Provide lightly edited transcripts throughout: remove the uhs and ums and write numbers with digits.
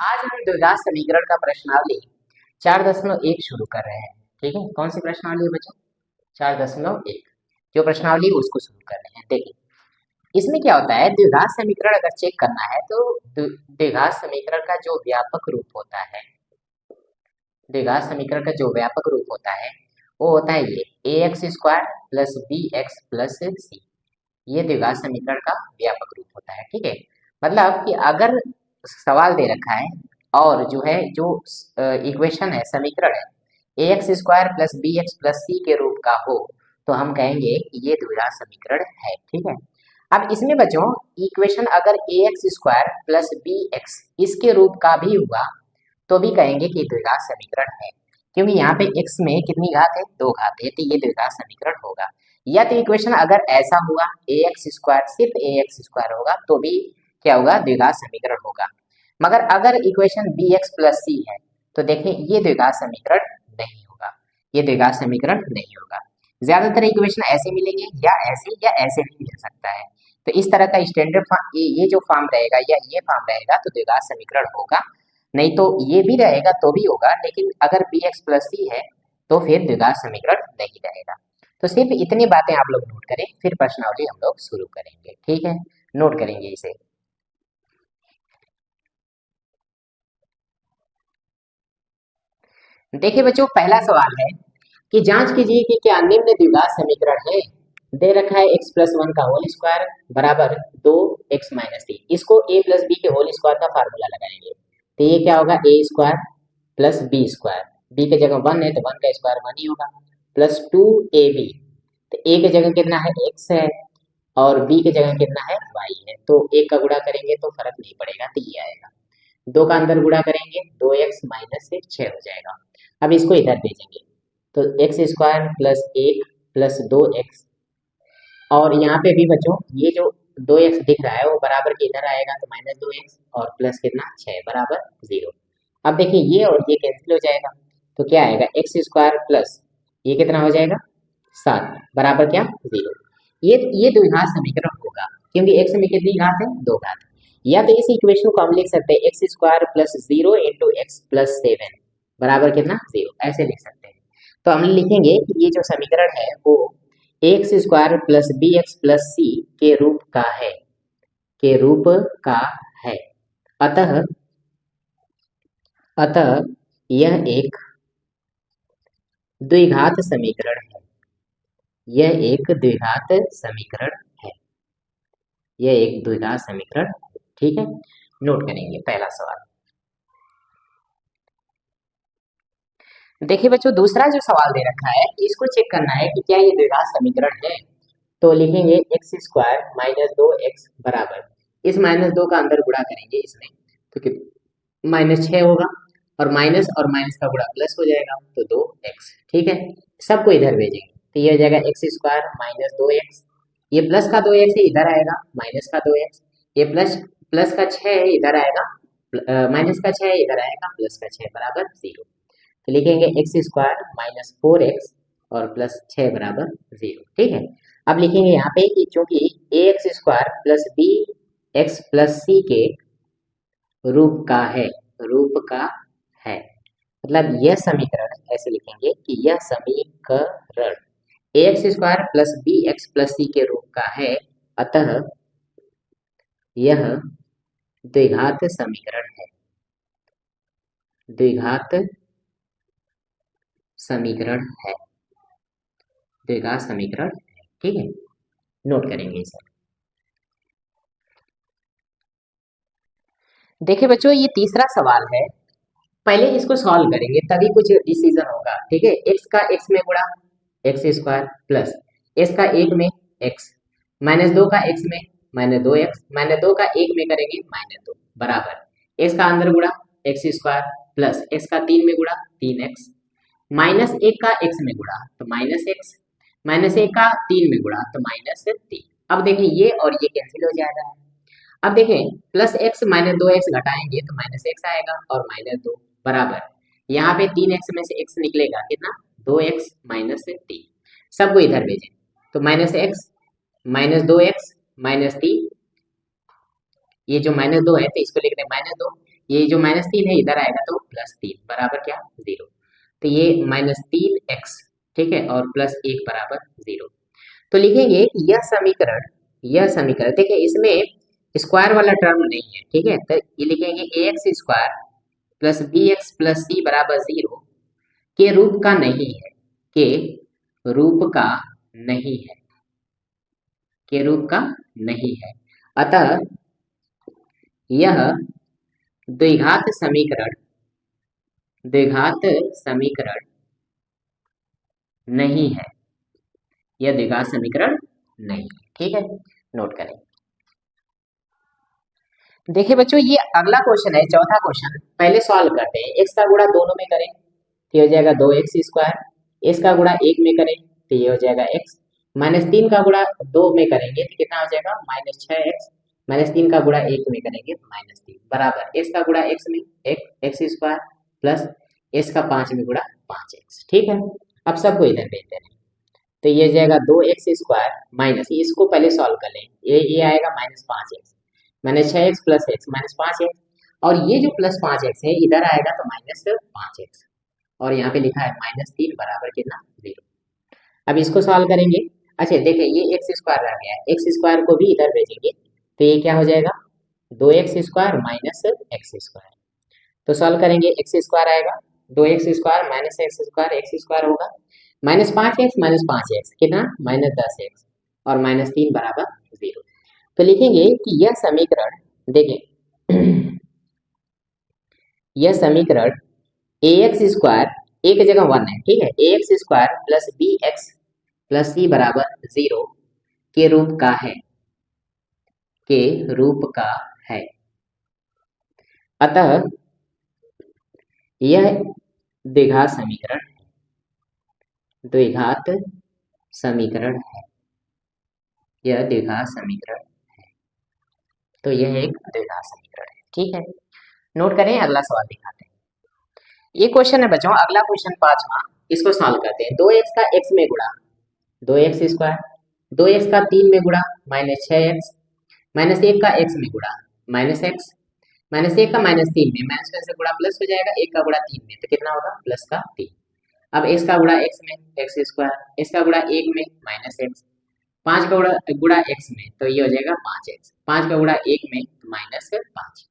आज हम द्विघात समीकरण का प्रश्नावली 4.1 शुरू कर रहे हैं। ठीक है, कौन सी प्रश्नावली है बच्चों? 4.1 जो प्रश्नावली है उसको शुरू कर रहे हैं। देखिए इसमें क्या होता है, द्विघात समीकरण अगर चेक करना है तो द्विघात समीकरण का जो व्यापक रूप होता है, द्विघात समीकरण का जो व्यापक रूप होता है वो होता है ये ax² plus bx plus c। ये द्विघात समीकरण का व्यापक रूप होता है। ठीक है, मतलब कि अगर सवाल दे रखा है और जो है जो इक्वेशन है, समीकरण है ax² plus bx plus c के रूप का हो तो हम कहेंगे कि ये द्विघात समीकरण है। ठीक है, अब इसमें बच्चों इक्वेशन अगर ax² प्लस bx इसके रूप का भी हुआ तो भी कहेंगे कि द्विघात समीकरण है, क्योंकि यहाँ पे x में कितनी घात है? 2 घात है, तो ये द्विघात समीकरण होगा। या तो इक्वेशन अगर ऐसा हुआ ax², सिर्फ ax² होगा तो भी क्या होगा? द्विघात समीकरण होगा। मगर अगर इक्वेशन bx प्लस c है तो देखें ये द्विघात समीकरण नहीं होगा, ये द्विघात समीकरण नहीं होगा। ज्यादातर इक्वेशन ऐसे मिलेंगे या ऐसे भी मिल सकता है। तो इस तरह का स्टैंडर्ड फॉर्म ये जो फॉर्म रहेगा या ये फॉर्म रहेगा तो द्विघात समीकरण होगा, नहीं तो ये भी रहेगा तो भी होगा, लेकिन अगर bx प्लस c है तो फिर द्विघात समीकरण नहीं रहेगा। तो सिर्फ इतनी बातें आप लोग नोट करें, फिर प्रश्नावली हम लोग शुरू करेंगे। ठीक है, नोट करेंगे इसे। देखिए बच्चों, पहला सवाल है कि जांच कीजिए कि क्या निम्न द्विघात समीकरण है। दे रखा है x प्लस 1 का होल स्क्वायर बराबर 2x माइनस 3। इसको a प्लस बी के होल स्क्वायर का फार्मूला लगाएंगे तो ये क्या होगा? a square plus B square, B के जगह 1 है तो 1 का स्क्वायर 1 ही होगा, प्लस 2ab। तो a के जगह कितना है? x है, और b के जगह कितना है? y है। तो एक का गुणा करेंगे तो फर्क नहीं पड़ेगा, तो ये आएगा। दो का अंदर गुणा करेंगे 2x माइनस से 6 हो जाएगा। अब इसको इधर भेजेंगे तो x square plus 1 plus 2x, और यहाँ पे भी बच्चों ये जो 2x दिख रहा है वो बराबर के इधर आएगा तो माइनस 2x और प्लस कितना? 6 बराबर 0। अब देखिए ये और ये कैंसिल हो जाएगा तो क्या आएगा? x² प्लस ये कितना हो जाएगा? 7 बराबर क्या? 0। ये द्विघात समीकरण होगा, क्योंकि x में कितनी घात है? 2 घात। या तो इस इक्वेशन को हम लिख सकते हैं x² plus 0 into x plus 7 बराबर कितना? 0, ऐसे लिख सकते हैं। तो हम लिखेंगे कि ये जो समीकरण है वो x² plus bx plus c के रूप का है, के रूप का है। अतः अतः यह एक द्विघात समीकरण है, यह एक द्विघात समीकरण है, यह एक द्विघात समीकरण है। ठीक है, नोट करेंगे पहला सवाल। देखिए बच्चों, दूसरा जो सवाल दे रखा है इसको चेक करना है कि क्या ये द्विघात समीकरण है। तो लिखेंगे x² माइनस 2x बराबर, इस माइनस 2 का अंदर गुणा करेंगे इसमें तो माइनस 6 होगा, और माइनस का गुणा प्लस हो जाएगा तो 2x। ठीक है, सबको इधर भेजेंगे तो ये हो जाएगा x² माइनस 2x, ये प्लस का 2x है इधर आएगा माइनस का 2x, ये प्लस प्लस का 6 है इधर आएगा, माइनस का 6 है इधर आएगा प्लस का 6 बराबर 0। तो लिखेंगे x² माइनस 4x और प्लस 6 बराबर 0। ठीक है, अब लिखेंगे यहाँ पे कि चूंकि ax² plus b x plus c के रूप का है, रूप का है, मतलब यह समीकरण, ऐसे लिखेंगे कि यह समीकरण ax² plus b x plus c के रूप का है, अतः यह द्विघात समीकरण है, द्विघात समीकरण है, द्विघात समीकरण है। ठीक है, नोट करेंगे इसे। देखिए बच्चों, ये तीसरा सवाल है, पहले इसको सॉल्व करेंगे तभी कुछ डिसीजन होगा। ठीक है, x का x में गुणा x² प्लस s का 1 में x माइनस 2 का x में माइनस 2x माइनस 2 का 1 में करेंगे माइनस 2 बराबर s का अंदर गुणा x² प्लस s का 3 में गुणा 3x माइनस 1 का x में गुणा तो माइनस x माइनस 1 का 3 में गुणा तो माइनस 3। अब देखिए ये और ये कैंसिल हो जाएगा। अब देखें प्लस एक्स माइनस 2x घटाएंगे तो माइनस एक्स आएगा और माइनस 2 बराबर यहाँ पे 3x में से x निकलेगा कितना? 2x minus 3। सबको इधर भेजें तो minus x minus 2x minus 3, ये जो माइनस 2 है तो इसको लिख दें माइनस 2, ये जो -3 है इधर आएगा तो +3 बराबर क्या 0। तो ये -3x, ठीक है, और +1 बराबर 0। तो लिखेंगे कि यह समीकरण देखिए इसमें स्क्वायर वाला टर्म नहीं है, ठीक है, तो ये लिखेंगे ax² plus bx plus c बराबर 0 के रूप का नहीं है, के रूप का नहीं है, के रूप का नहीं है। अतः यह द्विघात समीकरण नहीं है, यह द्विघात समीकरण नहीं है, ठीक है, नोट करें। देखिए बच्चों ये अगला क्वेश्चन है, चौथा क्वेश्चन, पहले सॉल्व करते हैं। x का गुणा दोनों में करें तो ये हो जाएगा 2x², इसका गुणा 1 में करें तो ये हो जाएगा x, -3 का गुणा 2 में करेंगे तो कितना हो जाएगा -6x, -3 का गुणा 1 में करेंगे -3 बराबर x का गुणा x में x² प्लस s का 5 में गुणा 5x, ठीक है। अब सबको इधर भेजते हैं तो ये हो जाएगा 2x² माइनस, इसको पहले सॉल्व कर लें, ये आएगा -5x, -6x plus x -5x, और ये जो +5x है इधर आएगा तो -5x, और यहाँ पे लिखा है -3 बराबर कितना 0। अब इसको सॉल्व करेंगे। अच्छा देखिए ये x² रह गया है, x² को भी इधर भेजेंगे तो ये क्या हो जाएगा 2x² माइनस x²। तो सॉल्व करेंगे x² आएगा 2x² माइनस x² होगा -5x कितना -10x, और -3 बराबर 0। तो लिखेंगे कि यह समीकरण, देखिए यह समीकरण ax² एक जगह 1 है, ठीक है, ax² plus bx plus c बराबर 0 के रूप का है, के रूप का है। अतः यह द्विघात समीकरण है, यह द्विघात समीकरण है। तो यह एक द्विघात समीकरण है, ठीक है, नोट करें। अगला सवाल दिखाते हैं। ये क्वेश्चन है बच्चों, अगला क्वेश्चन 5वां, इसको सॉल्व करते हैं। 2x का x में गुणा 2x², 2x का 3 में गुणा -6x, -1 का x में गुणा -x, -1 का -3 में -1 से गुणा प्लस हो जाएगा, 1 का गुणा 3 में तो कितना होगा +3। अब x का गुणा x में x², x का गुणा 1 में -x, 5 का गुणा x में तो ये हो जाएगा 5x, 5 का गुणा 1 में -5।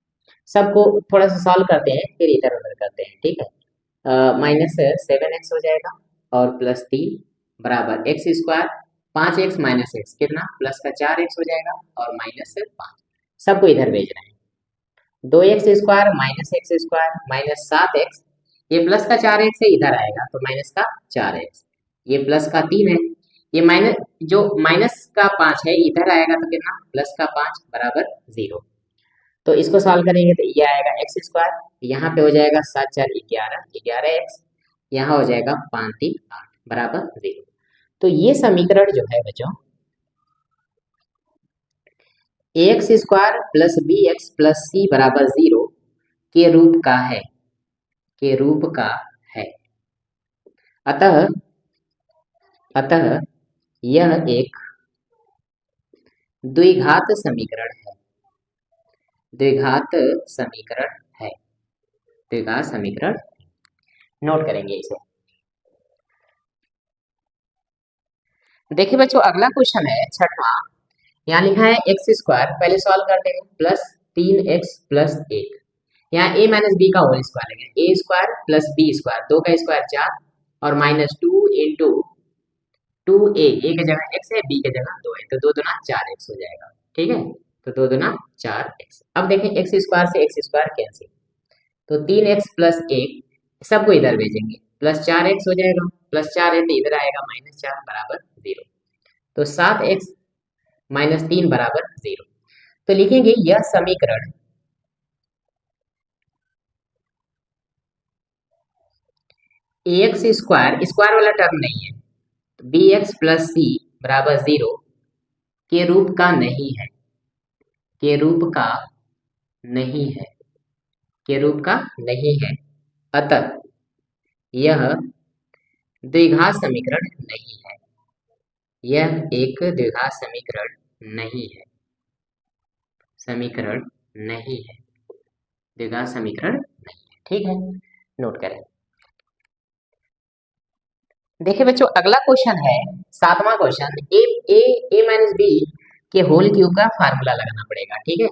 सबको थोड़ा सा सॉल्व करते हैं फिर इधर उधर करते हैं, ठीक है। -7x हो जाएगा और +3 बराबर x², 5x माइनस x कितना प्लस का 4x हो जाएगा और -5। सबको इधर भेज रहे हैं। 2x² minus x² minus 7x, ये प्लस का 4x है इधर आएगा तो माइनस का 4x, ये प्लस का 3 है, ये माइनस जो माइनस का 5 है इधर आएगा तो कितना प्लस का 5 बराबर 0। तो इसको सॉल्व करेंगे तो ये आएगा x², यहाँ पे हो जाएगा 7 4 11, 11x, यहाँ हो जाएगा 5 3 8 बराबर 0। तो ये समीकरण जो है बच्चों ax² plus bx plus c बराबर 0 के रूप का है, के रूप का है। अतः यह एक द्विघात समीकरण है, द्विघात समीकरण है, द्विघात समीकरण। नोट करेंगे इसे। देखिए बच्चों अगला क्वेश्चन है 6वां, यहाँ लिखा है x², पहले सॉल्व करते हैं, प्लस 3x प्लस 1, यहाँ a माइनस बी का होल स्क्वायर है, a² प्लस b², 2 का स्क्वायर 4 और -2 इंटू 2a, a की जगह x है, b की जगह 2 है तो 2 दूना 4x हो जाएगा, ठीक है, तो 2 दूना 4x। अब देखें x² से x² कैंसिल, तो 3x प्लस 1 सबको इधर भेजेंगे, प्लस 4x हो जाएगा, प्लस 4 है तो इधर आएगा -4 बराबर 0, तो 7x माइनस 3 बराबर 0। तो लिखेंगे यह समीकरण ax² स्क्वायर वाला टर्म नहीं है, तो bx प्लस c बराबर 0 के रूप का नहीं है, के रूप का नहीं है, के रूप का नहीं है। अतः यह द्विघात समीकरण नहीं है, यह एक द्विघात समीकरण नहीं है, समीकरण नहीं है, द्विघात समीकरण नहीं है। ठीक है, नोट करें। देखिए बच्चों, अगला क्वेश्चन है 7वां question. A A A minus B के होल क्यूब का फार्मूला लगाना पड़ेगा। ठीक है,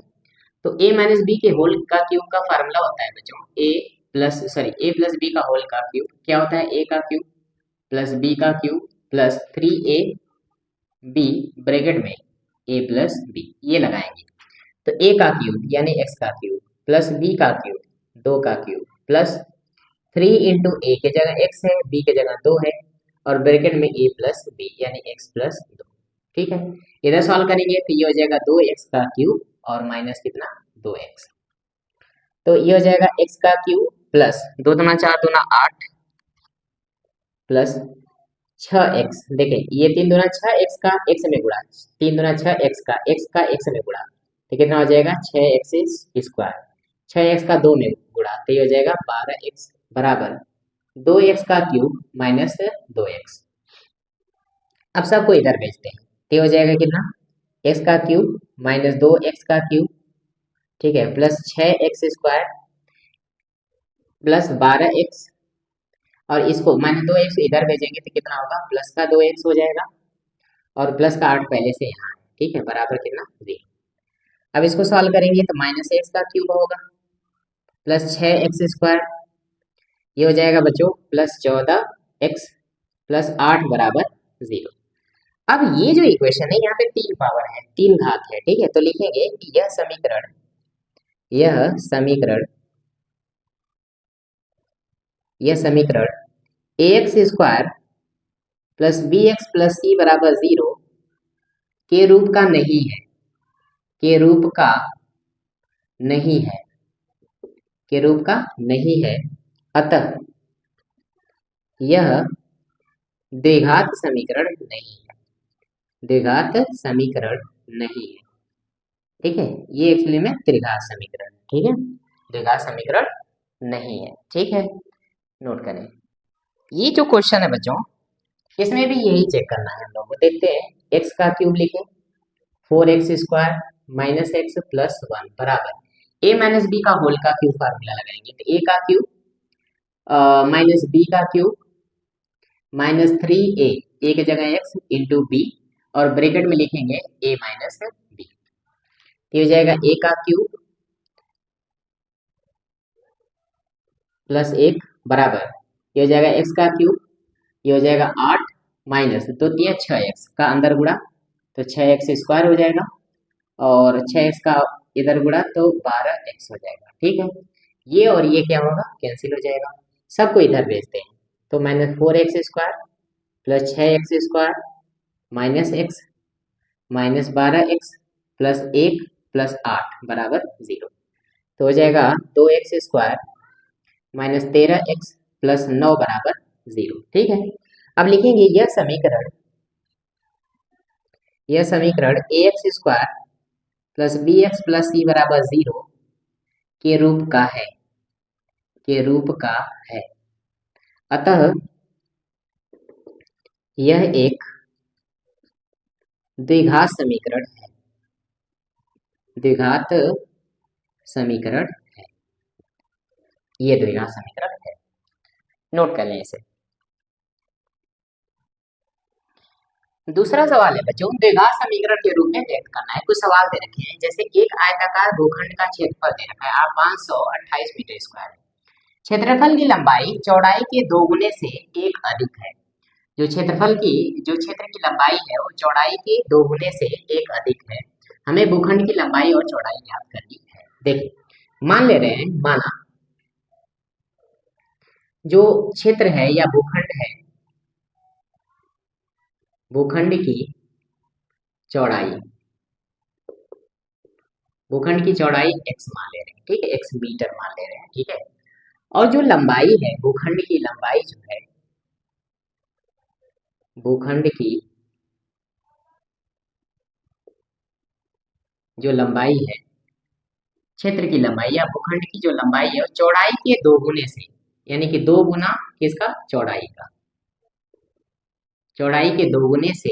तो ए माइनस बी के होल का क्यूब का फार्मूला होता है बच्चों ए प्लस बी का होल का क्यूब क्या होता है, ए का क्यूब प्लस बी का cube plus 3a B bracket में ए प्लस बी, ये लगाएंगे। तो ए का क्यूब यानी एक्स का क्यूब प्लस बी का क्यूब 2 का क्यूब प्लस 3 इंटू ए के जगह एक्स है, बी के जगह 2 है, और ब्रैकेट में ए प्लस बी यानी एक्स प्लस 2। ठीक है, इधर सॉल्व करेंगे तो ये हो जाएगा 2x का क्यूब और माइनस कितना 2x। तो ये हो जाएगा x का क्यूब प्लस 2 दूना 4 दूना 8 प्लस 6x। देखें ये 3 दूना 6x का x में गुणा, 3 दूना 6x का x में गुणा, तो कितना हो जाएगा 6x स्क्वायर। 6x का 2 में गुणा तो ये हो जाएगा 12x बराबर 2x का क्यूब माइनस 2x। अब सबको इधर भेजते हैं तो ये हो जाएगा कितना x का क्यूब माइनस 2x का क्यूब, ठीक है, plus 6x square plus 12x, और इसको माइनस 2x इधर भेजेंगे तो कितना होगा प्लस का 2x हो जाएगा, और प्लस का 8 पहले से यहाँ है। ठीक है, बराबर कितना 0। अब इसको सॉल्व करेंगे तो माइनस x का क्यूब होगा प्लस 6x स्क्वायर, ये हो जाएगा बच्चों प्लस 14x प्लस 8 बराबर 0। अब ये जो इक्वेशन है यहाँ पे 3 पावर है, 3 घात है। ठीक है, तो लिखेंगे कि यह समीकरण ax square plus bx plus c बराबर 0 के रूप का नहीं है, के रूप का नहीं है, के रूप का नहीं है, अतः यह द्विघात समीकरण नहीं है, द्विघात समीकरण नहीं है। ठीक है, ये एक्चुअली में त्रिघात समीकरण है। ठीक है, द्विघात समीकरण नहीं है। ठीक है, नोट करें। ये जो क्वेश्चन है बच्चों, इसमें भी यही चेक करना है हम लोग को। देखते हैं, x का क्यूब लिखें 4x square minus x plus 1 बराबर a माइनस बी का होल का क्यूब फार्मूला लगाएंगे तो a का क्यूब माइनस b का क्यूब माइनस 3a, a की जगह x इंटू बी, और ब्रैकेट में लिखेंगे a माइनस बी, ये हो जाएगा a का क्यूब प्लस 1 बराबर, ये हो जाएगा x का क्यूब, ये हो जाएगा 8 माइनस 2 3 6x का अंदर गुणा तो 6x स्क्वायर हो जाएगा, और 6x का इधर गुणा तो 12x हो जाएगा। ठीक है, ये और ये क्या होगा कैंसिल हो जाएगा, सबको इधर भेजते हैं। तो minus 4x square plus 6x square minus x minus 12x plus 1 plus 8 बराबर 0, तो हो जाएगा 2x square minus 13x plus 9 बराबर 0। ठीक है, अब लिखेंगे यह समीकरण ax square plus bx plus c बराबर 0 के रूप का है, के रूप का है, अतः यह एक द्विघात समीकरण है, द्विघात समीकरण है, ये द्विघात समीकरण है। नोट कर लें इसे। दूसरा सवाल है बच्चों, द्विघात समीकरण के रूप में व्यक्त करना है। कुछ सवाल दे रखे हैं, जैसे एक आयताकार भूखंड का क्षेत्रफल दे रखा है 528 मीटर स्क्वायर है, क्षेत्रफल की लंबाई चौड़ाई के दोगुने से एक अधिक है। जो क्षेत्र की लंबाई है वो चौड़ाई के दोगुने से एक अधिक है। हमें भूखंड की लंबाई और चौड़ाई ज्ञात करनी है। देखिए, मान ले रहे हैं, माना जो क्षेत्र है या भूखंड है, भूखंड की चौड़ाई, भूखंड की चौड़ाई x मान ले रहे हैं। ठीक है, x मीटर मान ले रहे हैं। ठीक है, और जो लंबाई है, भूखंड की लंबाई जो है, भूखंड की जो लंबाई है, क्षेत्र की लंबाई या भूखंड की जो लंबाई है चौड़ाई के दोगुने से, यानी कि 2 गुना किसका चौड़ाई का, चौड़ाई के दोगुने से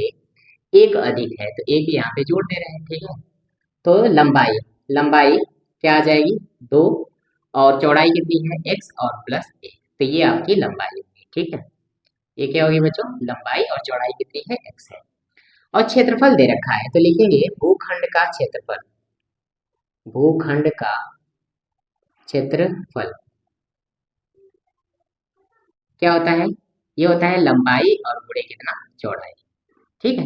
एक अधिक है, तो एक यहाँ पे जोड़ दे रहे हैं। ठीक है, तो लंबाई क्या आ जाएगी 2, और चौड़ाई कितनी है x और प्लस 1, तो ये आपकी लंबाई होगी। ठीक है, ये क्या होगी बच्चों, लंबाई, और चौड़ाई कितनी है, x है। और क्षेत्रफल दे रखा है, तो लिखेंगे भूखंड का क्षेत्रफल, भूखंड का क्षेत्रफल क्या होता है, ये होता है लंबाई और गुणे कितना, चौड़ाई। ठीक है,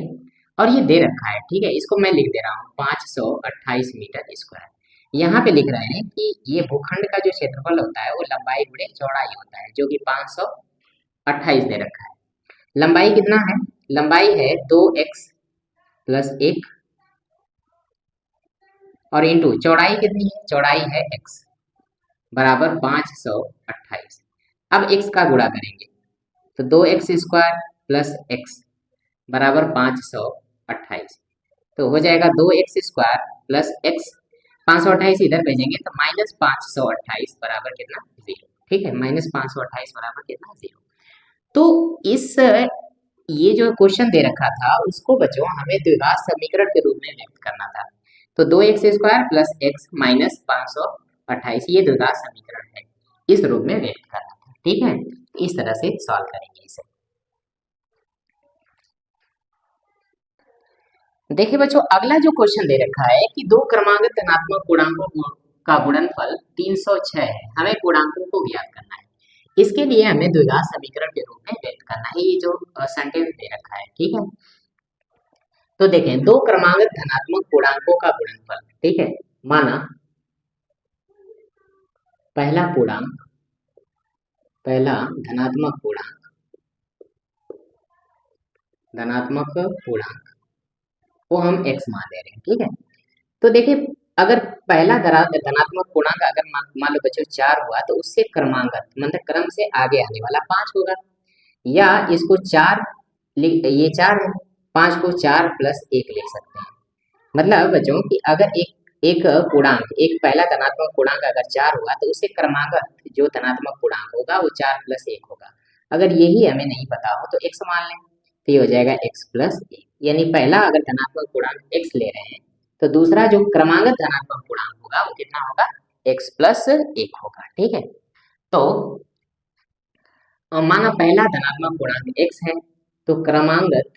और ये दे रखा है। ठीक है, इसको मैं लिख दे रहा हूँ 528 मीटर स्क्वायर। यहाँ पे लिख रहे हैं कि ये भूखंड का जो क्षेत्रफल होता है वो लंबाई गुणे चौड़ाई होता है, जो कि 528 दे रखा है। लंबाई कितना है, लंबाई है 2x प्लस 1, और इंटू चौड़ाई कितनी है, चौड़ाई है x बराबर 528। अब x का गुणा करेंगे, तो 2x² प्लस x बराबर 528, तो हो जाएगा 2x² प्लस x, 528 इधर भेजेंगे तो -528 बराबर कितना, 0। ठीक है, -528 बराबर कितना, 0। तो इस ये जो क्वेश्चन दे रखा था उसको बच्चों हमें द्विघात समीकरण के रूप में व्यक्त करना था। तो 2x² प्लस x माइनस 528 ये द्विघात समीकरण है, इस रूप में व्यक्त करना था। ठीक है, इस तरह से सॉल्व करेंगे इसे। देखिए बच्चों, अगला जो क्वेश्चन दे रखा है कि दो क्रमांक धनात्मक पूर्णांकों का गुणनफल 306 है, हमें पूर्णांकों को ज्ञात करना है। इसके लिए हमें द्विघात समीकरण के रूप में व्यक्त करना है, ये जो सेंटेंस दे रखा है। ठीक है, तो देखें, दो क्रमांक धनात्मक पूर्णांकों का गुणनफल। ठीक है, माना पहला पूर्णांक, पहला धनात्मक पूर्णांक, धनात्मक पूर्णांक को हम x मान ले रहे हैं। ठीक है, तो देखिए, अगर पहला धनात्मक पूर्णांक अगर मान लो बच्चों 4 हुआ, तो उससे क्रमांगत मतलब क्रम से आगे आने वाला 5 होगा, या इसको 4 ये 4 है, 5 को 4 प्लस 1 लिख सकते हैं। मतलब बच्चों कि अगर एक एक पूर्णांक, एक पहला धनात्मक पूर्णांक अगर 4 हुआ, तो उससे क्रमांगत जो धनात्मक पूर्णांक होगा वो 4 प्लस 1 होगा। अगर यही हमें नहीं पता हो तो x मान लें, तो ये हो जाएगा x प्लस 1। यानी पहला अगर धनात्मक पूर्णांक x ले रहे हैं, तो दूसरा जो क्रमांगत धनात्मक पूर्णांक होगा वो कितना होगा, x प्लस 1 होगा। ठीक है, तो माना पहला धनात्मक पूर्णांक x है, तो क्रमांगत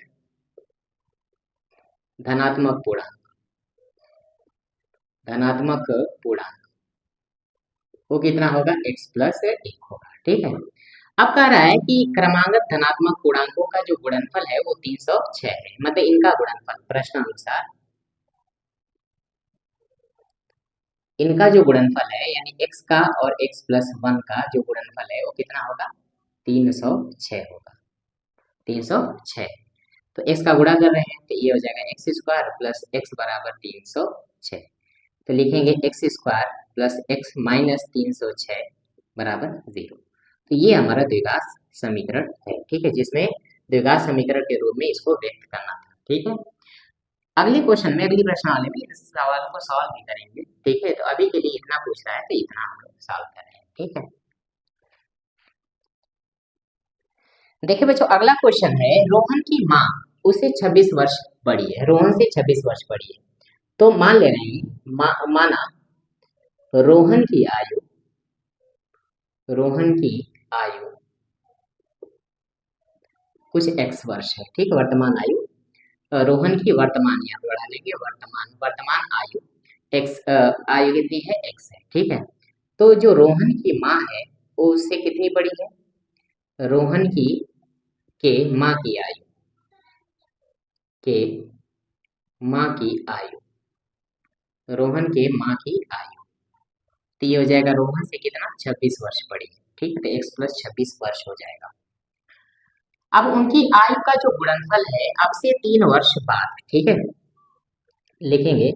धनात्मक पूर्णांक, धनात्मक पूर्णांक वो कितना होगा, x प्लस 1 होगा। ठीक है, अब कह रहा है कि क्रमांगत धनात्मक पूर्णांकों का जो गुणनफल है वो 306 है, मतलब इनका गुणनफल प्रश्नानुसार इनका जो गुणनफल है यानी x का और x प्लस 1 का जो गुणनफल है वो कितना होगा, 306 होगा, 306। तो x का गुणा कर रहे हैं तो ये हो जाएगा x² प्लस x बराबर 306, तो लिखेंगे x² प्लस x माइनस 306 बराबर 0। तो ये हमारा द्विघात समीकरण है। ठीक है, जिसमें द्विघात समीकरण के रूप में इसको व्यक्त करना था। ठीक है, अगले क्वेश्चन में, अगली प्रश्नावली में इस सवाल को सॉल्व भी करेंगे। ठीक है, तो अभी के लिए इतना पूछ रहा है तो इतना हम लोग सॉल्व कर रहे हैं। ठीक है, देखिए बच्चों, अगला क्वेश्चन है, रोहन की माँ उसे 26 वर्ष बड़ी है, रोहन से 26 वर्ष बड़ी है। तो मान ले रहे हैं, माना रोहन की आयु, रोहन की आयु कुछ x वर्ष है। ठीक है, वर्तमान आयु, रोहन की वर्तमान, यहाँ पे बढ़ा लेंगे, वर्तमान आयु x, आयु कितनी है, x है। ठीक है, तो जो रोहन की माँ है वो उससे कितनी बड़ी है, रोहन की के माँ की आयु, के माँ की आयु, रोहन के माँ की आयु, तो ये हो जाएगा रोहन से कितना, 26 वर्ष बड़ी है। ठीक है, तो x प्लस 26 वर्ष हो जाएगा। अब उनकी आयु का जो गुणनफल है अब से 3 वर्ष बाद। ठीक है, लिखेंगे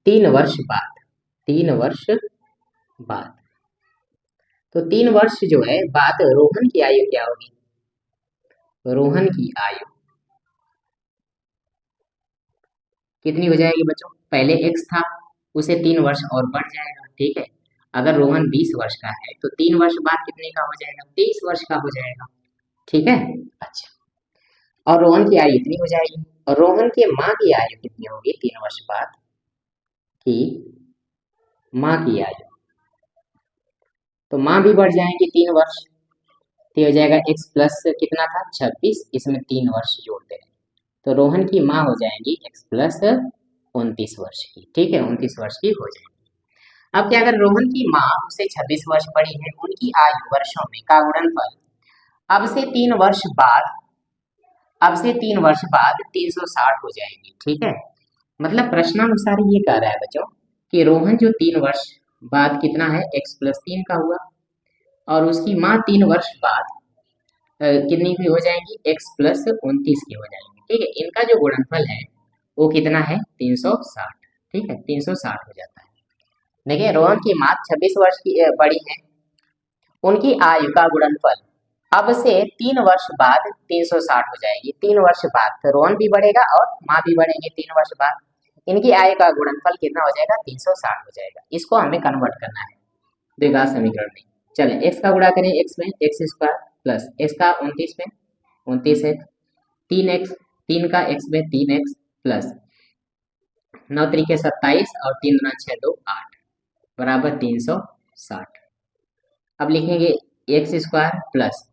3 वर्ष बाद, 3 वर्ष बाद, तो 3 वर्ष जो है बाद रोहन की आयु क्या होगी, रोहन की आयु कितनी हो जाएगी बच्चों, पहले x था उसे 3 वर्ष और बढ़ जाएगा। ठीक है, अगर रोहन 20 वर्ष का है तो 3 वर्ष बाद कितने का हो जाएगा, 23 वर्ष का हो जाएगा। ठीक है, अच्छा, और रोहन की आयु इतनी हो जाएगी, और रोहन के माँ की आयु कितनी होगी 3 वर्ष बाद की माँ की आयु, तो माह भी बढ़ जाएंगे 3 वर्ष, तो ये हो जाएगा x प्लस कितना था 26, इसमें 3 वर्ष जोड़ते हैं तो रोहन की माँ हो जाएंगी x प्लस 29 वर्ष की, ठीक है 29 वर्ष की हो जाएगी। अब क्या, अगर रोहन की माँ उससे 26 वर्ष बड़ी है, उनकी आयु वर्षों में का गुणनफल अब से 3 वर्ष बाद, अब से 3 वर्ष बाद 360 हो जाएगी, ठीक है। मतलब प्रश्नानुसार ये कह रहा है बच्चों कि रोहन जो 3 वर्ष बाद कितना है x प्लस 3 का हुआ, और उसकी माँ 3 वर्ष बाद कितनी की हो जाएंगी x प्लस 29 की हो जाएंगी, ठीक है। इनका जो गुणनफल है वो कितना है 360, ठीक है 360 हो जाता है। देखिए रोहन की माँ 26 वर्ष की बड़ी है, उनकी आयु का गुणनफल अब से 3 वर्ष बाद 360 हो जाएगी, 3 वर्ष बाद तो रोहन भी बढ़ेगा और माँ भी बढ़ेंगे 3 वर्ष बाद, इनकी आयु का गुणनफल कितना हो जाएगा 360 हो जाएगा। इसको हमें कन्वर्ट करना है द्विघात समीकरण में। चले x का गुणा करें x में, एक्स स्क्वायर प्लस x का 29 में 29 है, 3x 3 का x में 3x प्लस 9 तरीके 27 और 3 गुना 6 2 8 बराबर 360। अब लिखेंगे एक्स स्क्वायर प्लस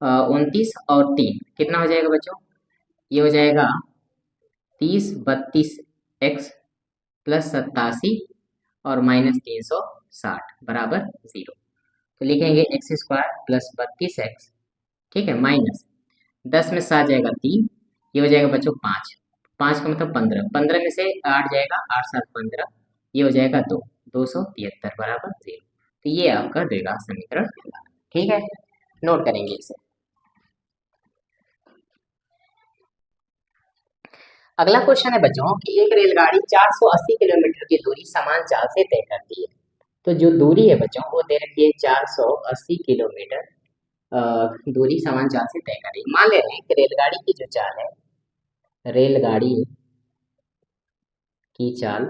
29 और 3 कितना हो जाएगा बच्चों, ये हो जाएगा 30 32 एक्स प्लस 87 और माइनस 360 बराबर 0। तो लिखेंगे एक्स स्क्वायर प्लस 32x, ठीक है माइनस 10 में 7 जाएगा 3, ये हो जाएगा बच्चों 5, 5 का मतलब 15, 15 में से 8 जाएगा 8 7 15, ये हो जाएगा 2, 273 बराबर 0। तो ये आपका द्विघात समीकरण होगा, ठीक है नोट करेंगे इसे। अगला क्वेश्चन है बच्चों कि एक रेलगाड़ी 480 किलोमीटर की दूरी समान चाल से तय करती है। तो जो दूरी है बच्चों वो दे रखी है 480 किलोमीटर दूरी समान चाल से तय कर रही है। मान ले रहे हैं कि रेलगाड़ी की जो चाल है, रेलगाड़ी की चाल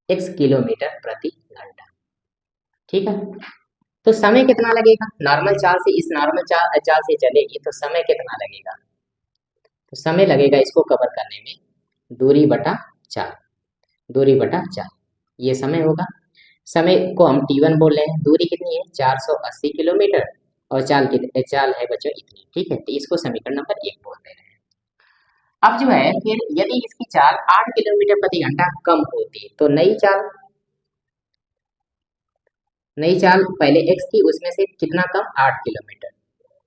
x किलोमीटर प्रति घंटा, ठीक है। तो समय कितना लगेगा, नॉर्मल चाल से इस नॉर्मल चाल से चलेगी तो समय कितना लगेगा, तो समय लगेगा इसको कवर करने में दूरी बटा चाल, दूरी बटा चाल ये समय होगा। समय को हम t1 बोल रहे हैं, दूरी कितनी है 480 किलोमीटर और चाल है बच्चों इतनी, ठीक है। तो इसको समीकरण नंबर 1 बोल रहे हैं। अब जो है फिर यदि इसकी चाल 8 किलोमीटर प्रति घंटा कम होती तो नई चाल पहले x थी उसमें से कितना कम 8 किलोमीटर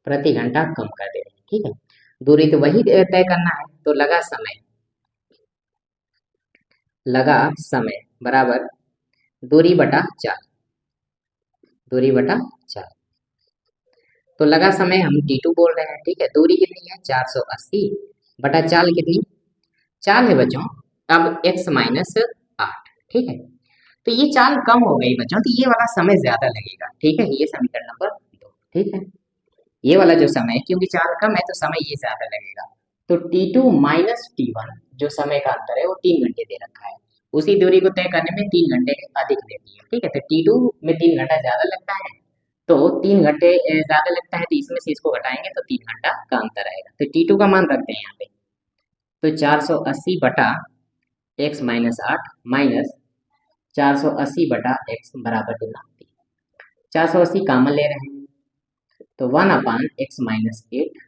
प्रति घंटा कम कर दे रहे हैं, ठीक है। दूरी तो वही तय करना है, तो लगा समय बराबर दूरी बटा चाल, दूरी बटा चाल। तो लगा समय हम t2 बोल रहे हैं, ठीक है। दूरी कितनी है 480 बटा चाल कितनी, चाल है बच्चों अब x माइनस 8, ठीक है। तो ये चाल कम हो गई बच्चों, तो ये वाला समय ज्यादा लगेगा, ठीक है। ये समीकरण नंबर 2, ठीक है। ये वाला जो समय है क्योंकि चाल कम है तो समय ये ज्यादा लगेगा, तो t2 माइनस t1 जो समय का अंतर है वो 3 घंटे दे रखा है, उसी दूरी को तय करने में 3 घंटे अधिक लेती है, ठीक है। तो t2 में 3 घंटा ज्यादा लगता है, तो 3 घंटे ज्यादा लगता है तो इसमें से इसको घटाएंगे तो 3 घंटा का अंतर आएगा। तो t2 का मान रखते हैं यहाँ पे, तो 480 बटा x माइनस 8 माइनस 480 बटा x बराबर कितना 480 कॉमन ले रहे हैं तो 1 अपान एक्स माइनस 8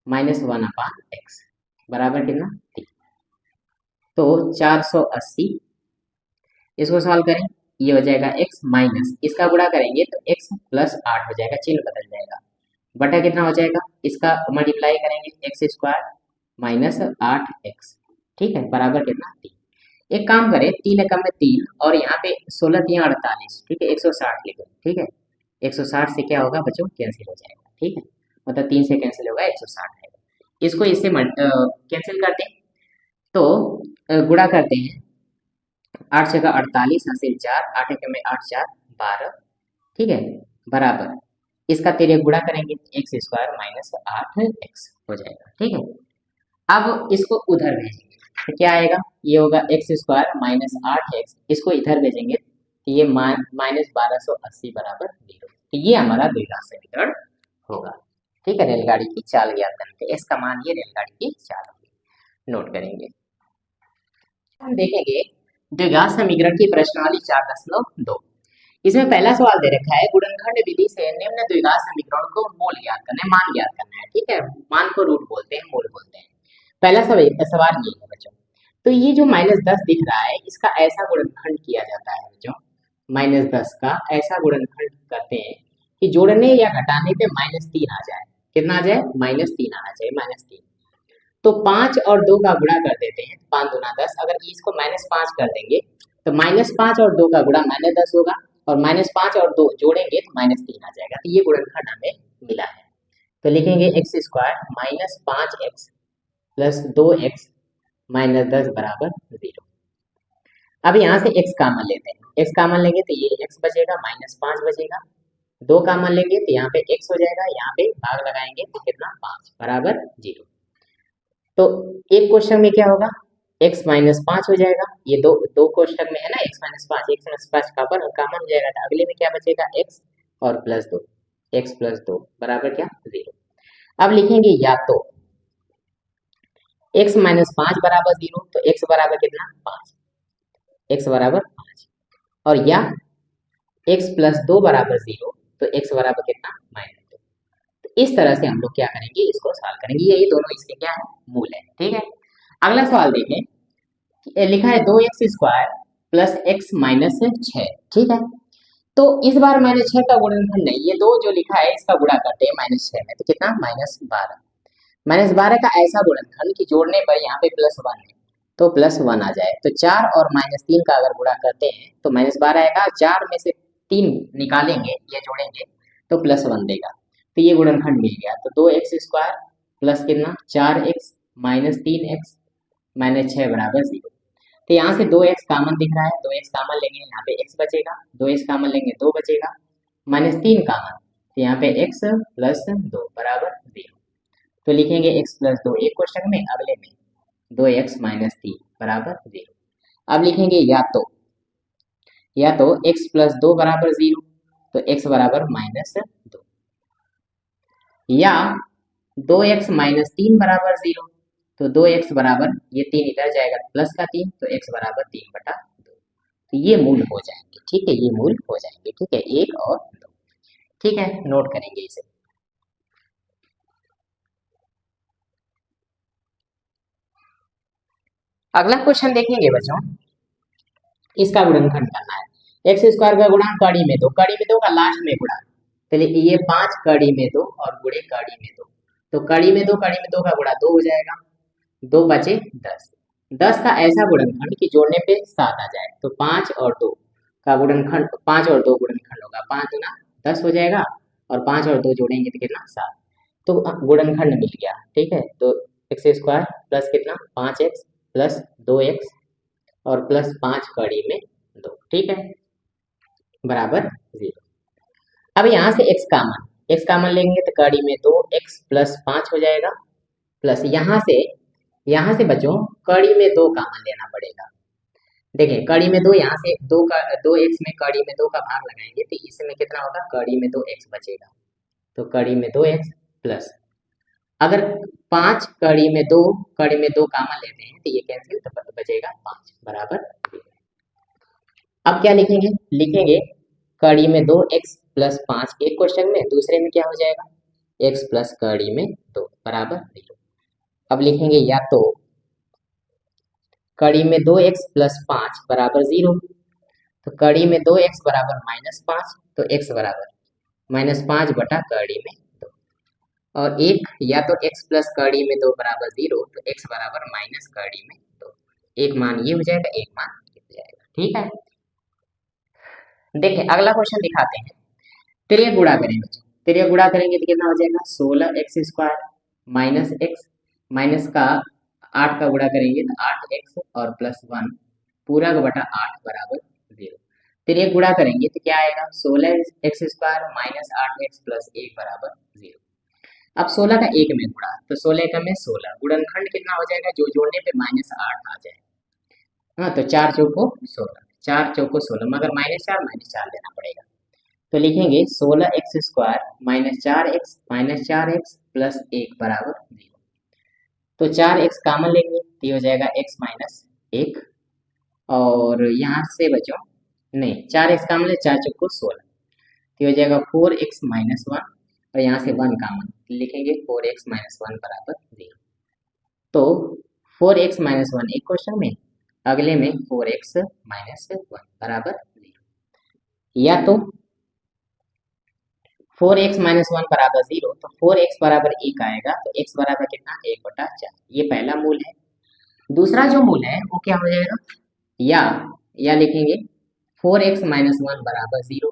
माइनस 1 अपान एक्स बराबर कितना 3। तो 480 इसको सॉल्व करें, ये हो जाएगा x माइनस इसका गुणा करेंगे तो x प्लस 8 हो जाएगा, चिन्ह बदल जाएगा, बटा कितना हो जाएगा इसका मल्टीप्लाई करेंगे एक्स स्क्वायर माइनस 8x, ठीक है बराबर कितना 3। एक काम करें 3 एकम में 3 और यहाँ पे 16 3 48, ठीक है 160 लिखो, ठीक है 160 से क्या होगा बच्चों कैंसिल हो जाएगा, ठीक है मतलब 3 से कैंसिल होगा 160 आएगा। इसको इससे कैंसिल करते हैं तो गुणा करते हैं 8 छक्का 48 हासिल 4 8 एकम में 8 4 12, ठीक है बराबर इसका तेरे गुणा करेंगे एक्स स्क्वायर माइनस 8x हो जाएगा, ठीक है। अब इसको उधर भेजेंगे तो क्या आएगा, ये होगा एक्स स्क्वायर माइनस 8x, इसको इधर भेजेंगे तो ये माइनस 1280 बराबर 0। तो ये हमारा द्विघात समीकरण होगा, ठीक है। रेलगाड़ी की चाल ज्ञात करके इसका मान ये रेलगाड़ी की चाल होगी, नोट करेंगे। हम देखेंगे द्विघात समीकरण की प्रश्नावली 4.2। इसमें पहला सवाल दे रखा है गुणनखंड विधि से निम्न द्विघात समीकरण को मूल ज्ञात करना है, मान ज्ञात करना है। ठीक है, मान को रूट बोलते हैं, मूल बोलते हैं। पहला सवाल ये है बच्चों। तो ये जो -10 दिख रहा है इसका ऐसा गुणनखंड किया जाता है बच्चों, -10 का ऐसा गुणनखंड करते हैं कि जोड़ने या घटाने पे -3 आ जाए। कितना आ जाए? -3 आना चाहिए, -3। तो 5 और 2 का गुणा कर देते हैं, 5 दूना 10। अगर इसको -5 कर देंगे तो -5 और 2 का गुणा -10 होगा, और -5 और 2 जोड़ेंगे तो -3 आ जाएगा। तो ये गुणनखंड हमें मिला है। तो लिखेंगे x square -5x plus 2x -10 बराबर 0। अब यहाँ से x कॉमन लेते हैं, x कॉमन लेंगे तो ये x बचेगा, -5 बचेगा। 2 कॉमन लेंगे तो यहाँ पे x हो जाएगा, यहाँ पे भाग लगाएंगे तो कितना? 5 बराबर 0। तो एक क्वेश्चन में क्या होगा? x -5 हो जाएगा। ये दो दो क्वेश्चन में है ना, x-5 कॉमन हो जाएगा। तो अगले में क्या बचेगा? x और +2, x + 2 बराबर क्या? 0। अब लिखेंगे या तो x -5 बराबर 0, तो x बराबर कितना? 5, x बराबर 5। और या x + 2 बराबर 0, तो x बराबर कितना? -2। तो इस तरह से हम लोग क्या करेंगे? इसको सॉल्व करेंगे। ये दोनों इसके क्या है? मूल है। ठीक है, अगला सवाल देखें। लिखा है 2x square plus x minus 6। ठीक है, तो इस बार -6 का गुणनखंड नहीं, ये दो जो लिखा है इसका गुणा करते हैं -6 में, तो कितना? -12। -12 का ऐसा गुणनखंड कि जोड़ने पर यहाँ पे +1 है तो +1 आ जाए। तो 4 और -3 का अगर गुणा करते हैं तो -12 आएगा, 4 में से 3 निकालेंगे या जोड़ेंगे तो +1 देगा। तो ये गुणनखंड मिल गया। तो 2x स्क्वायर प्लस कितना? 4x माइनस 3x -6 बराबर 0। तो यहाँ से 2x कॉमन दिख रहा है, 2x कॉमन लेंगे यहाँ पे x बचेगा, 2x कॉमन लेंगे 2 बचेगा, -3 कॉमन तो यहाँ पे x + 2 बराबर 0। तो लिखेंगे x + 2 एक क्वेश्चन में, अगले में 2x - 3 बराबर 0। अब लिखेंगे या तो x + 2 बराबर 0, तो x बराबर -2, या 2x - 3 बराबर 0, तो 2x बराबर, ये 3 इधर जाएगा प्लस का 3, तो x बराबर 3/2। तो ये मूल हो जाएंगे। ठीक है, ये मूल हो जाएंगे। ठीक है, 1 और 2। ठीक है, नोट करेंगे इसे। अगला क्वेश्चन देखेंगे बच्चों, इसका गुणनखंड करना है। एक्स स्क्वायर का गुणा कड़ी में 2, कड़ी में 2 का लास्ट में गुणा। चलिए ये 5 कड़ी में 2 और गुणे कड़ी में 2, तो कड़ी में 2 का गुणा 2 हो जाएगा, 2 बचे 10। 10 का ऐसा गुणनखंड कि जोड़ने पे 7 आ जाए। तो 5 और 2 का गुणनखंड, 5 और 2 गुणनखंड होगा, 5 दूना 10 हो जाएगा, और 5 और 2 जोड़ेंगे तो कितना? 7। तो गुणनखंड मिल गया। ठीक है, तो एक्स स्क्वायर प्लस कितना? 5x प्लस 2x और प्लस 5 कड़ी में 2। ठीक है, बराबर 0। अब यहाँ से x कॉमन लेंगे तो कड़ी में 2x प्लस 5 हो जाएगा, प्लस यहाँ से बच्चों कड़ी में 2 कॉमन लेना पड़ेगा। देखिए कड़ी में 2, यहाँ से 2x में कड़ी में 2 का भाग लगाएंगे तो इसमें कितना होगा? कड़ी में 2x बचेगा, तो कड़ी में 2x प्लस, अगर 5 कड़ी में 2 कॉमन लेते हैं तो ये कैंसिल, तो बचेगा 5 बराबर 0। अब क्या लिखेंगे? लिखेंगे कड़ी में 2x प्लस 5 एक क्वेश्चन में, दूसरे में क्या हो जाएगा? x प्लस कड़ी में 2 बराबर 0। अब लिखेंगे या तो कड़ी में 2x प्लस 5 बराबर 0, तो कड़ी में 2x बराबर -5, तो x बराबर -5 बटा कड़ी में 2, और एक या तो x प्लस कड़ी में 2 बराबर 0, तो x बराबर माइनस कड़ी में 2। एक मान ये हो जाएगा, एक मान ये हो जाएगा। ठीक है, देखिए अगला क्वेश्चन दिखाते हैं। तिर्यक गुणा करेंगे बच्चों, तिर्यक गुणा करेंगे तो कितना हो जाएगा? 16x square minus x, minus का 8 का गुणा करेंगे तो 8x और प्लस 1 पूरा का बटा 8 बराबर 0। तिर्यक गुणा करेंगे तो क्या आएगा? 16x square minus 8x plus 1 बराबर 0। अब 16 का 1 में गुणा, तो 16 का में 16, गुणनखंड कितना हो जाएगा? जो जोड़ने पे -8 आ जाए। हाँ, तो 4 चौको 16, 4 चौको 16, मगर -4 लेना पड़ेगा। तो लिखेंगे 16x स्क्वायर -4x प्लस 1 बराबर 0। तो 4x कॉमन लेंगे तो ये हो जाएगा x - 1, और यहाँ से बच्चों नहीं, 4x कॉमन है, 4 चौको 16, तो ये हो जाएगा 4x माइनस 1, और यहाँ से 1 कॉमन लिखेंगे, 4x माइनस 1 बराबर 0। तो 4x माइनस 1 एक क्वेश्चन में, अगले में 4x माइनस 1 बराबर 0, या तो 4x माइनस 1 बराबर 0, तो 4x बराबर 1 आएगा, तो x बराबर कितना, 1/4, ये पहला मूल है। दूसरा जो मूल है वो क्या हो जाएगा, या लिखेंगे 4x माइनस 1 बराबर 0,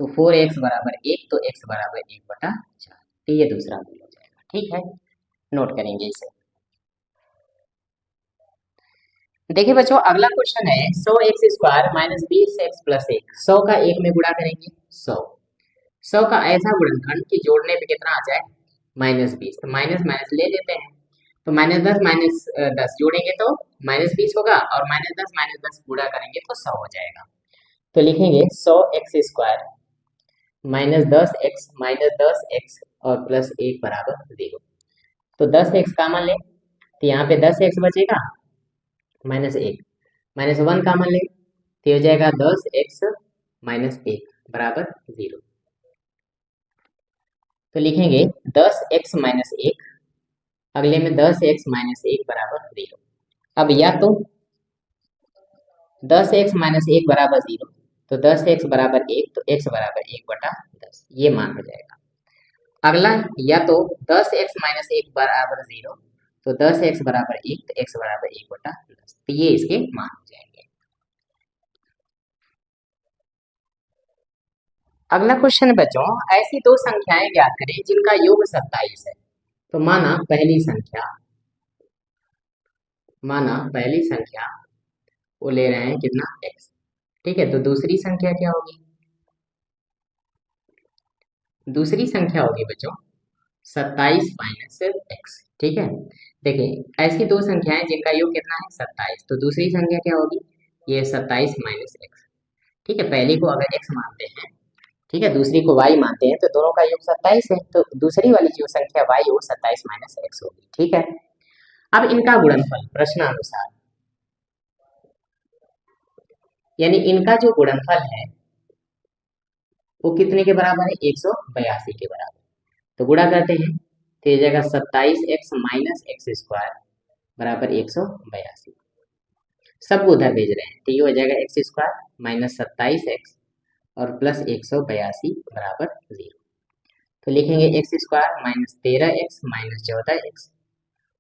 तो 4x बराबर 1, तो x बराबर 1/4, तो ये दूसरा मूल हो जाएगा। ठीक है, नोट करेंगे इसे। देखिए बच्चों, अगला क्वेश्चन है 100x² माइनस 20x प्लस 1, 100 का 1 में गुणा करेंगे, 100 का ऐसा गुणनखंड कि जोड़ने पे कितना आ जाए, -20, तो माइनस माइनस ले लेते हैं, तो -10 माइनस 10 जोड़ेंगे तो -20 होगा, और माइनस दस गुणा करेंगे तो 100 हो जाएगा। तो लिखेंगे 100x² -10x और प्लस 1 बराबर 0, तो 10x कॉमन ले, तो यहाँ पे 10x बचेगा, -1, -1 कॉमन ले, तो ये हो जाएगा 10x माइनस 1 बराबर 0, तो लिखेंगे 10x माइनस 1, अगले में 10x माइनस 1 बराबर 0। अब या तो 10x माइनस 1 बराबर 0, तो 10x बराबर 1, तो x बराबर 1/10, ये मान हो जाएगा। अगला, या तो 10x माइनस 1 बराबर 0, तो 10x बराबर 1, तो x बराबर 1/10, तो ये इसके मान हो जाएंगे। अगला क्वेश्चन है बच्चों, ऐसी दो संख्याएं ज्ञात करें जिनका योग 27 है। तो माना पहली संख्या वो ले रहे हैं कितना, x, ठीक है, तो दूसरी संख्या क्या होगी, दूसरी संख्या होगी बच्चों 27 माइनस एक्स, ठीक है। देखिए ऐसी दो संख्याएं जिनका योग कितना है 27, तो दूसरी संख्या क्या होगी, ये 27 माइनस एक्स, ठीक है। पहली को अगर x मानते हैं, ठीक है, दूसरी को y मानते हैं, तो दोनों का योग 27 है, तो दूसरी वाली जो संख्या y वो 27 माइनस एक्स होगी, ठीक है। अब इनका गुणनफल प्रश्नानुसार, यानी इनका जो गुणनफल है वो कितने के बराबर है, 182 के बराबर, तो गुणा करते हैं, तो ये जाएगा 27x माइनस x² बराबर 182, सब उधर भेज रहे हैं, तो ये हो जाएगा x² माइनस 27x और प्लस 182 बराबर 0, तो लिखेंगे x² minus 13x minus 14x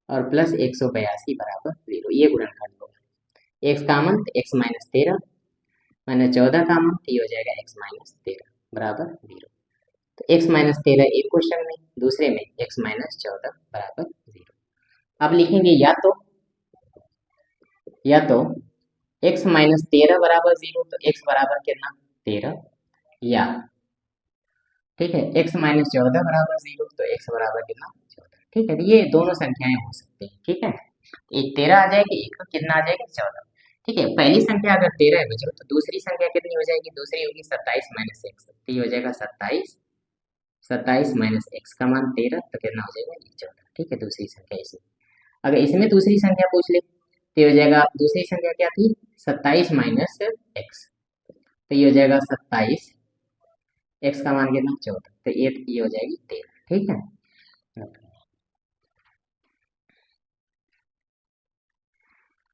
और प्लस 182 बराबर 0, ये गुणनखंड होगा। x कामन, तो x माइनस 13 माइनस 14 कामन, तो ये हो जाएगा x माइनस 13 बराबर 0, तो x माइनस 13 एक क्वेश्चन में, दूसरे में x माइनस 14 बराबर 0। अब लिखेंगे या तो x माइनस 13 बराबर 0, तो x बराबर कितना 13, या ठीक है x माइनस 14 बराबर 0, तो x बराबर कितना 14, ठीक है। तो ये दोनों संख्याएं हो सकती हैं, ठीक है, एक 13 आ जाएगी, एक कितना आ जाएगी 14, ठीक है। पहली संख्या अगर 13 है बच्चों, तो दूसरी संख्या कितनी हो जाएगी, दूसरी होगी 27 माइनस एक्स, तो ये हो जाएगा 27 माइनस एक्स का मान 13, तो कितना हो जाएगा 14, ठीक है, दूसरी संख्या इसी। अगर इसमें दूसरी संख्या पूछ ले, तो ये हो जाएगा, दूसरी संख्या क्या थी 27 माइनस एक्स, तो ये हो जाएगा 27, एक्स का मान कितना 14, तो ये हो जाएगी 13, ठीक है।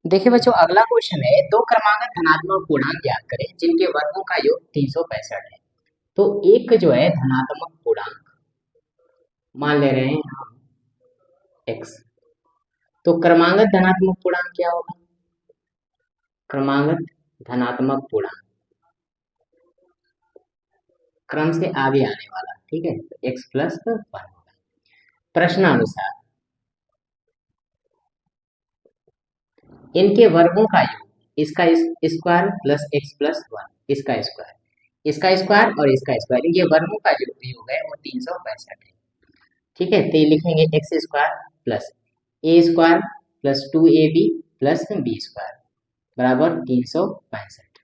देखिए बच्चों, अगला क्वेश्चन है, दो क्रमागत धनात्मक पूर्णांक ज्ञात करें जिनके वर्गों का योग 365 है। तो एक जो है धनात्मक पूर्णांक मान ले रहे हैं हम x, तो क्रमागत धनात्मक पूर्णांक क्या होगा, क्रमागत धनात्मक पूर्णांक क्रम से आगे आने वाला, ठीक है, तो x प्लस 1 होगा। प्रश्नानुसार इनके वर्गों का योग, इसका स्क्वायर प्लस x प्लस 1, इसका स्क्वायर और इसका स्क्वायर, इनके वर्गों का जो योग है वो 365 है, ठीक है। तो ये लिखेंगे x² plus a² plus 2ab plus b² बराबर 365,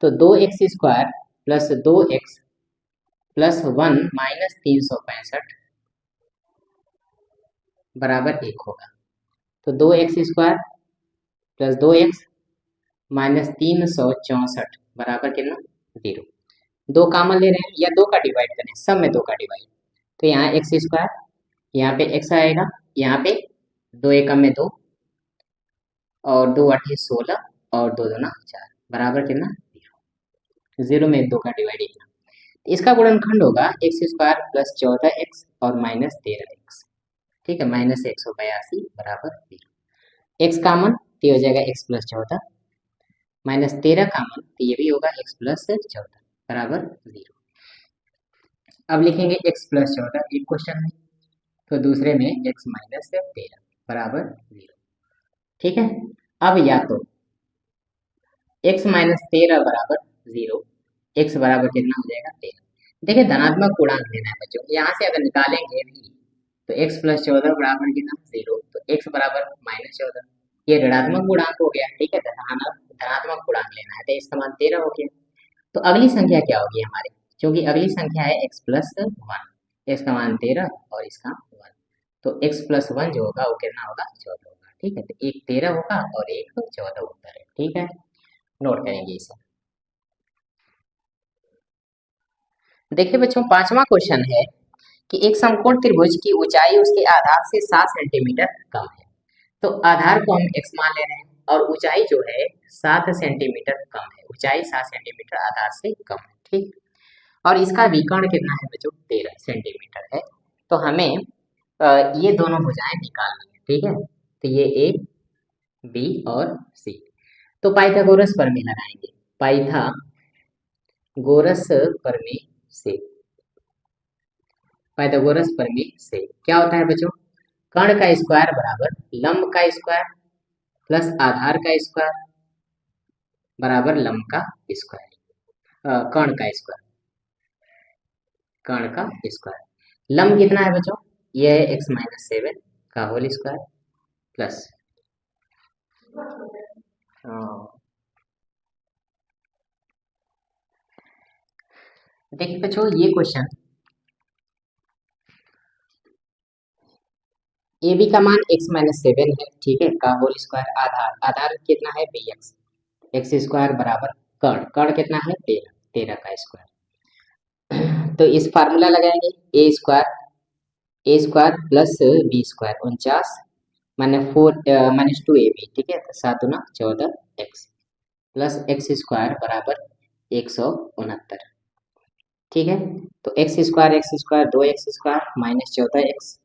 तो 2x² plus 2x plus 1 minus 365 बराबर 1 होगा, तो 2x² प्लस 2x माइनस 364 बराबर कितना 0। दो कॉमन ले रहे हैं या दो का डिवाइड करें, सब में दो का डिवाइड, तो यहाँ एक्स स्क्वायर, यहाँ पे एक्स आएगा, यहाँ पे दो एकम में दो और दो अठी 16 और दो दूना 4 बराबर कितना 0। 0 में दो का डिवाइड कितना, इसका गुणनखंड होगा एक्स स्क्वायर प्लस 14x और माइनस 13x। ठीक है, माइनस 182 बराबर 0। एक्स कामन तो ये हो जाएगा x प्लस 14, माइनस 13 कामन तो ये भी होगा x प्लस 14 बराबर 0। अब लिखेंगे x प्लस 14 एक क्वेश्चन में, तो दूसरे में x माइनस 13 बराबर 0। ठीक है, अब या तो x माइनस 13 बराबर 0, x बराबर कितना हो जाएगा 13। देखिए धनात्मक पूर्णांक लेना है बच्चों, यहाँ से अगर निकालेंगे भी तो x प्लस 14 बराबर कितना 0, तो x बराबर माइनस 14, ये ऋणात्मक पूर्णांक हो गया। ठीक है, धनात्मक पूर्णांक लेना है तो इसका मान 13 हो गया। तो अगली संख्या क्या होगी हमारी, क्योंकि अगली संख्या है x प्लस 1, इसका मान 13 और इसका 1, तो x प्लस 1 जो होगा वो कितना होगा 14 होगा। ठीक है, तो एक 13 होगा और एक 14 उत्तर है। ठीक है, नोट करेंगे इसे। देखिए बच्चों पांचवा क्वेश्चन है कि एक समकोण त्रिभुज की ऊंचाई उसके आधार से 7 सेंटीमीटर कम है। तो आधार को हम x मान ले रहे हैं और ऊंचाई जो है 7 सेंटीमीटर कम है, ऊंचाई 7 सेंटीमीटर आधार से कम है। ठीक, और इसका विकर्ण कितना है बच्चों 13 सेंटीमीटर है। तो हमें ये दोनों भुजाएं निकालनी है। ठीक है, तो ये ए बी और सी, तो पाइथागोरस प्रमेय लगाएंगे। पाइथागोरस प्रमेय से, पाइथागोरस प्रमेय से क्या होता है बच्चों, कर्ण का स्क्वायर बराबर लंब का स्क्वायर प्लस आधार का स्क्वायर बराबर लंब का स्क्वायर, कर्ण का स्क्वायर, कर्ण का स्क्वायर। लंब कितना है बच्चों, ये है x माइनस 7 का होल स्क्वायर प्लस देखिए बच्चों ये क्वेश्चन ए बी का मान x माइनस 7 है। ठीक है, का होल स्क्वायर, आधार, आधार कितना है bx, एक्स स्क्वायर बराबर कर्ण, कर्ण कितना है 13, 13 का स्क्वायर। तो इस फार्मूला लगाएंगे a square plus B square 49 minus 2ab। ठीक है, तो 7 दूना 14x प्लस एक्स स्क्वायर बराबर 169। ठीक है, तो x square 2x square minus 14x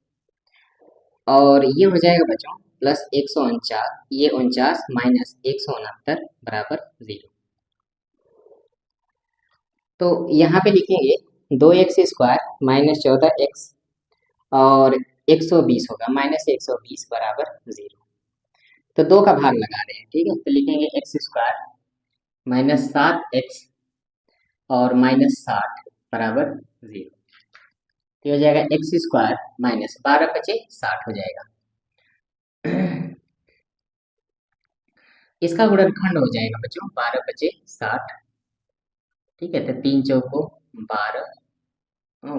और ये हो जाएगा बच्चों प्लस 149, ये 49 माइनस 169 बराबर 0। तो यहाँ पे लिखेंगे 2x स्क्वायर माइनस 14x और 120 होगा, माइनस 120 बराबर 0। तो दो का भाग लगा रहे हैं। ठीक है, तो लिखेंगे x स्क्वायर माइनस 7x और माइनस 60 बराबर 0। तो हो जाएगा एक्स स्क्वायर माइनस 12 बचे 60 हो जाएगा। इसका गुणनखंड हो जाएगा बच्चों 12 बचे 60। ठीक है, तो 3 चौको 12,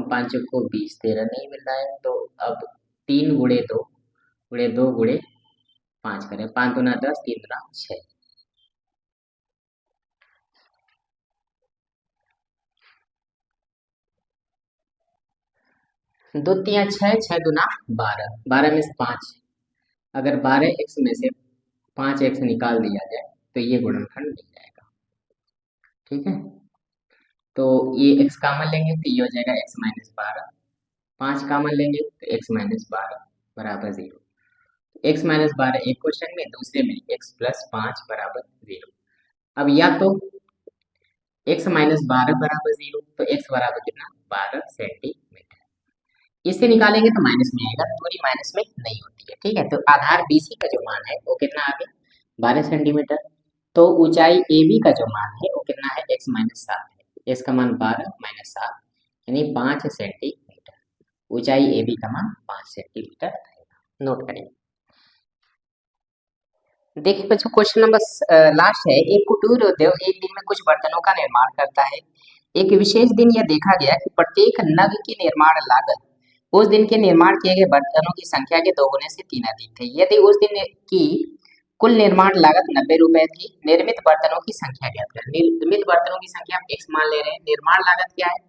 5 चौको 20, 13 नहीं मिल रहा है, तो अब 3 गुणे 2 गुणे 2 गुणे 5 करें, 5 दूना 10, 3 दूना 6। दो तिया 6, 6 दूना 12, 12 में से 5, अगर 12x में से 5x निकाल दिया जाए तो ये गुणनखंड मिल जाएगा। ठीक है, तो ये x कामन लेंगे तो ये हो जाएगा x माइनस 12, 5 कामन लेंगे तो x माइनस 12 बराबर 0। x माइनस 12 एक क्वेश्चन में, दूसरे में x प्लस 5 बराबर 0। अब या तो x माइनस 12 बराबर 0, तो x बराबर कितना 12 सेंटीमीटर, इससे निकालेंगे तो माइनस में आएगा, थोड़ी माइनस में नहीं होती है। ठीक है, तो आधार BC का जो मान है वो कितना आ गया 12 सेंटीमीटर, तो ऊंचाई AB का जो मान है वो कितना है x माइनस 7 है, इसका मान 12 माइनस 7 यानी 5 सेंटीमीटर, ऊंचाई AB का मान 5 सेंटीमीटर रहेगा। नोट करेंगे। देखिए बच्चों क्वेश्चन नंबर लास्ट है, एक कुटीर उद्योग एक दिन में कुछ बर्तनों का निर्माण करता है। एक विशेष दिन यह देखा गया कि प्रत्येक नग की निर्माण लागत उस दिन के निर्माण किए गए बर्तनों की संख्या के 2 गुने से 3 अधिक थे। यदि उस दिन की कुल निर्माण लागत 90 रुपए थी। निर्मित बर्तनों की संख्या ज्ञात करें। निर्मित बर्तनों की संख्या हम x मान ले रहे हैं। निर्माण लागत क्या है?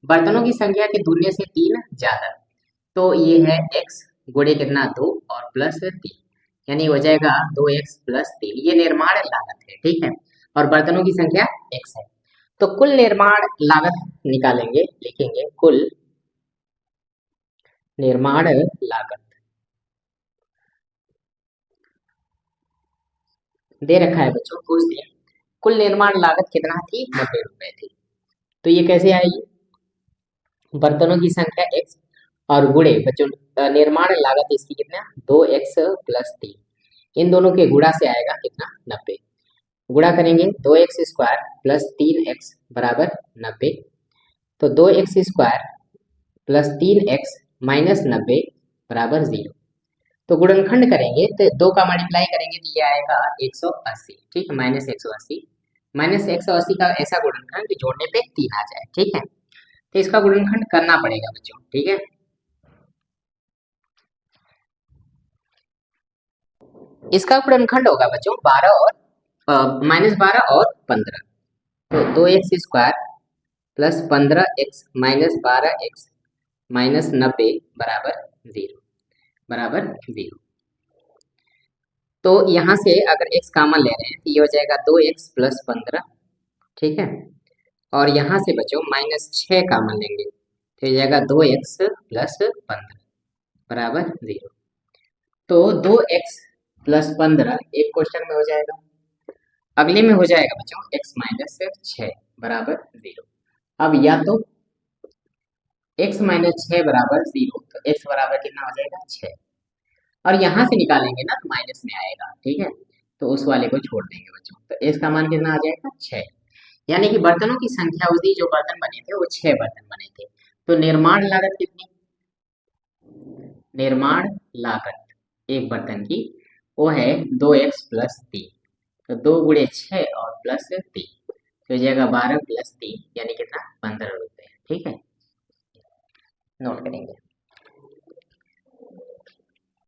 बर्तनों की संख्या के दुगने से 3 ज्यादा, तो ये है x गुणे कितना 2 और प्लस 3, यानी हो जाएगा 2x प्लस 3। ये निर्माण लागत है, ठीक है, और बर्तनों की संख्या x है। तो कुल निर्माण लागत निकालेंगे, लिखेंगे कुल निर्माण लागत दे रखा है बच्चों, पूछ दिया। कुल निर्माण लागत कितना थी? 90 रुपए थी। तो ये कैसे आएगी? बर्तनों की संख्या x और गुणे बच्चों निर्माण लागत इसकी कितना 2x प्लस 3, इन दोनों के गुणा से आएगा कितना 90। गुणा करेंगे 2x² प्लस 3x बराबर 90। तो 2x² प्लस 3x माइनस 90 बराबर 0। तो गुणनखंड करेंगे तो 2 का मल्टीप्लाई करेंगे तो ये आएगा 180, ठीक है, माइनस 180। माइनस 180 का ऐसा गुणनखंड जोड़ने पे 3 आ जाए, ठीक है। तो इसका गुणनखंड करना पड़ेगा बच्चों, ठीक है। इसका गुणनखंड होगा बच्चों 12 और माइनस 12 और 15। तो 2x² plus 15x minus 12x minus 90 बराबर 0, बराबर 0। तो यहाँ से अगर x कॉमन ले रहे हैं तो ये हो जाएगा 2x प्लस 15, ठीक है, और यहाँ से बच्चों माइनस 6 कॉमन लेंगे तो ये जाएगा 2x प्लस 15 बराबर 0। तो 2x प्लस 15 एक क्वेश्चन में हो जाएगा, अगले में हो जाएगा बच्चों x माइनस 6 बराबर 0। अब या तो x माइनस 6 बराबर 0, तो x बराबर कितना हो जाएगा 6, और यहाँ से निकालेंगे ना तो माइनस में आएगा, ठीक है, तो उस वाले को छोड़ देंगे बच्चों। तो x का मान कितना आ जाएगा 6, यानी कि बर्तनों की संख्या उस दी जो बर्तन बने थे वो 6 बर्तन बने थे। तो निर्माण लागत कितनी? निर्माण लागत एक बर्तन की वो है 2x प्लस 3, तो 2 गुणे 6 और प्लस 3, तो हो जाएगा 12 प्लस 3, यानी कितना 15 रुपए, ठीक है, नोट करेंगे।